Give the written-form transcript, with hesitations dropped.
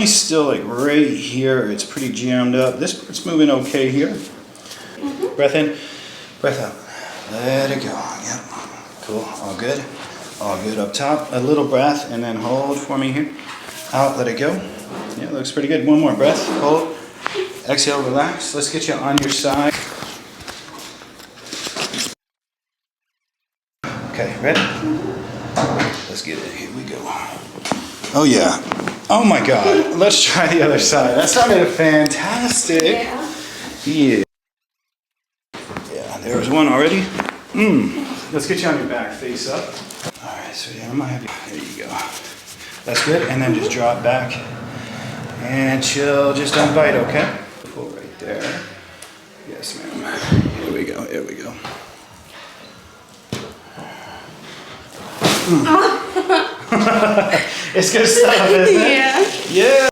Still like right here, it's pretty jammed up. This part's moving okay here. Breath in, breath out. Let it go. Yep. Cool. All good. All good up top. A little breath and then hold for me here. Out, let it go. Yeah, looks pretty good. One more breath. Hold. Exhale, relax. Let's get you on your side. Okay, ready? Let's get it. Here we go. Oh yeah. Oh my God. Let's try the other side. That sounded fantastic. Yeah. Yeah. Yeah, there was one already. Let's get you on your back, face up. All right, so yeah, I might have you. There you go. That's good. And then just drop back and chill. Just don't bite, okay? Pull right there. Yes, ma'am. Here we go. Here we go. It's good stuff, isn't it? Yeah. Yeah.